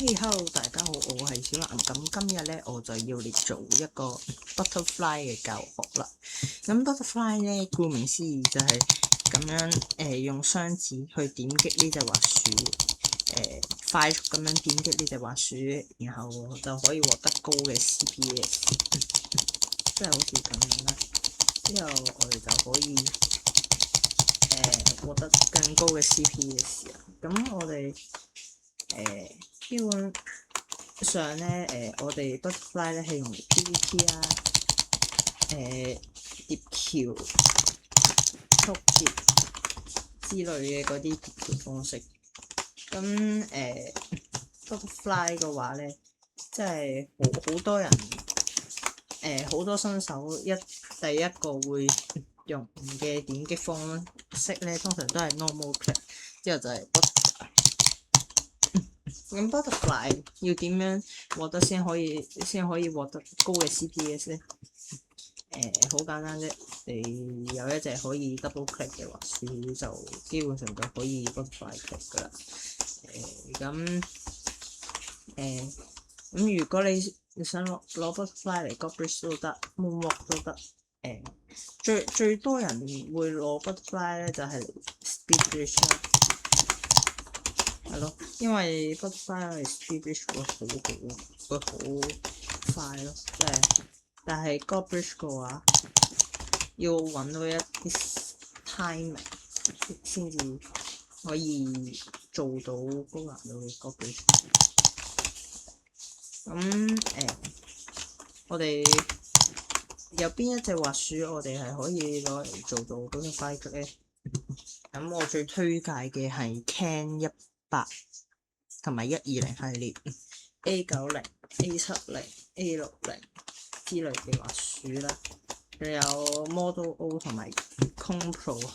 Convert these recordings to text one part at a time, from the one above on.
Hey hello，大家好，我係小蘭。咁今日咧，我就要嚟做一個 butterfly 嘅教學啦。咁 butterfly 咧，顧名思義就係咁樣用雙指去點擊呢隻滑鼠，快速咁樣點擊呢隻滑鼠，然後就可以獲得高嘅 CPS，即係好似咁樣啦。之後我哋就可以獲得更高嘅 CPS 啊。咁我哋基本上咧，我哋 butterfly 咧係用嚟 PVP 啦，疊橋、速捷之類嘅嗰啲疊橋方式。咁butterfly 嘅話咧，即係好多人好多新手第一個會用嘅點擊方式咧，通常都係 normal click， 之後就係 butterfly。咁 butterfly 要點樣獲得先可以獲得高嘅 CPS 咧？好簡單啫，你有一隻可以 double click 嘅滑鼠，就基本上就可以 butterfly click 噶啦。咁如果你想攞 butterfly 嚟 God Bridge 都得 ，moonwalk 都得。最多人會攞 butterfly 咧，就係 speed bridge 啦。係咯，因為 butterfly speed bridge 會好快咯，即係，但係 God Bridge 嘅話，要揾到一啲 timing 先至可以做到高難度嘅 God Bridge。咁我哋有邊一隻滑鼠我哋係可以攞嚟做到嗰個快速咧？咁我最推介嘅係 Can 100同埋120系列 A90、A70、A60之類嘅滑鼠啦，仲有 Model O 同埋 Cone Pro 系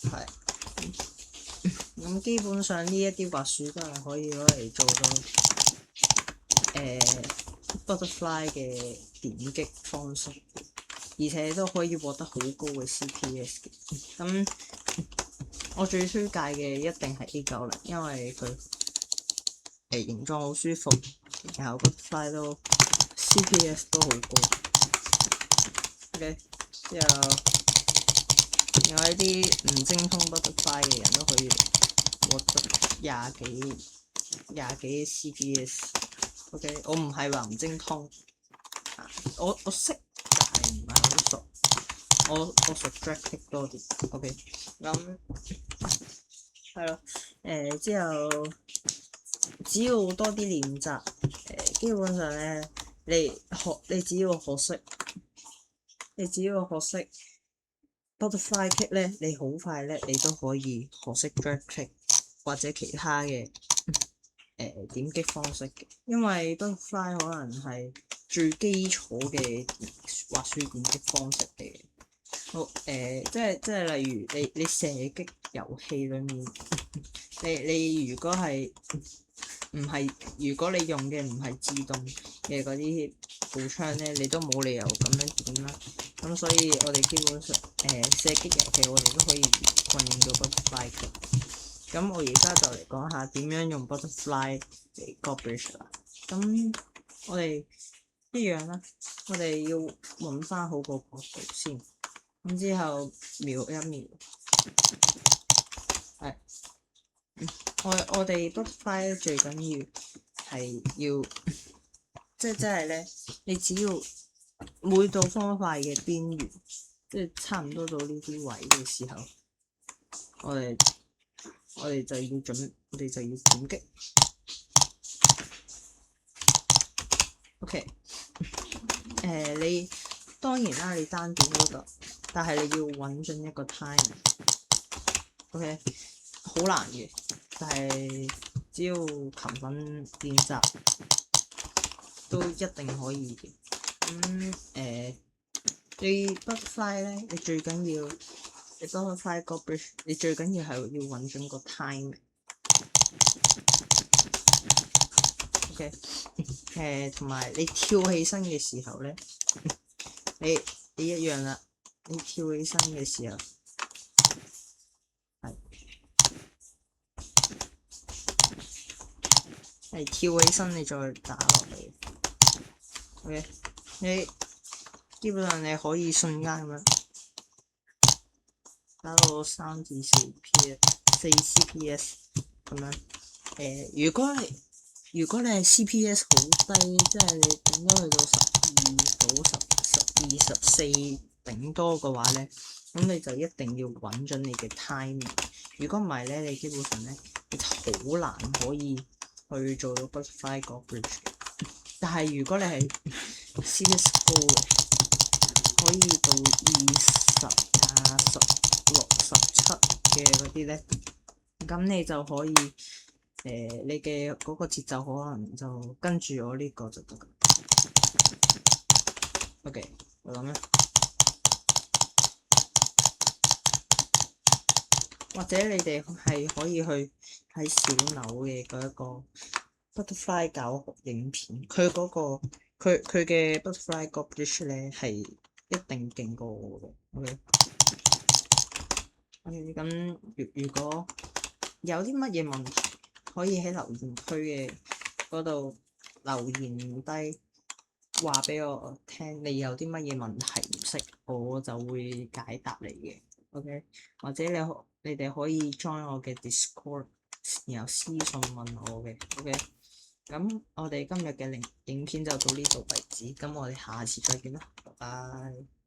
列，係咁基本上呢一啲滑鼠都係可以攞嚟做到butterfly 嘅點擊方式，而且都可以獲得好高嘅 CPS 嘅。咁我最推介嘅一定係 A90，因為佢形狀好舒服，然後 butterfly 都 CPS 都好高。OK， 之後另外一啲唔精通 butterfly 嘅人都可以獲得廿幾 CPS。OK， 我唔係話唔精通，我識，但係唔係好熟。我熟 drag kick 多啲。OK， 咁係咯。之後只要多啲練習，基本上咧，你只要學識 butterfly kick 咧，你好快咧，你都可以學識 drag kick 或者其他嘅點擊方式嘅，因為 butterfly 可能係最基礎嘅滑鼠點擊方式嚟嘅。好即係例如你射擊遊戲裏面，你如果你用嘅唔係自動嘅嗰啲步槍咧，你都冇理由咁樣點啦。咁所以我哋基本上射擊遊戲我哋都可以運用到 butterfly 嘅。咁我而家就嚟講下點樣用 butterfly 嚟 God Bridge 啦。咁我哋一樣啦，我哋要揾翻好個角度先。咁之後瞄一瞄，係我哋 butterfly 最緊要係要即係咧，你只要每到方塊嘅邊緣，即係差唔多到呢啲位嘅時候，我哋就要點擊。OK， 你當然啦，你單點都得，但係你要揾準一個 timing。OK， 好難嘅，但係只要勤奮練習，都一定可以嘅。你 butterfly 咧，你最緊要你 butterfly God Bridge， 你最緊要係要揾準個 timing。OK， 同埋你跳起身嘅時候咧，你一樣啦。你跳起身嘅時候，係係跳起身你再打落嚟。OK， 你基本上你可以瞬間咁樣打到3至4 CPS 咁樣。如果你係 CPS 好低，即係你頂多去到12到14頂多嘅話咧，咁你就一定要揾準你嘅 timing。如果唔係咧，你基本上咧你好難可以去做到 butterfly 個 bridge。但係如果你係 CS 高嘅，可以到20、16、17嘅嗰啲咧，咁你就可以你嘅嗰個節奏可能就跟住我呢個就得㗎。OK， 就咁樣。或者你哋係可以去睇小柳嘅嗰一個 butterfly 教學影片，佢嘅 butterfly 個 bridge 咧係一定勁過我嘅。OK， 咁如果有啲乜嘢問題，可以喺留言區嘅嗰度留言低，話俾我聽。你有啲乜嘢問題唔識，我就會解答你嘅。OK， 或者你哋可以 join 我嘅 Discord， 然後私信問我嘅。OK， 咁我哋今日嘅影片就到呢度為止，咁我哋下次再見啦，拜拜。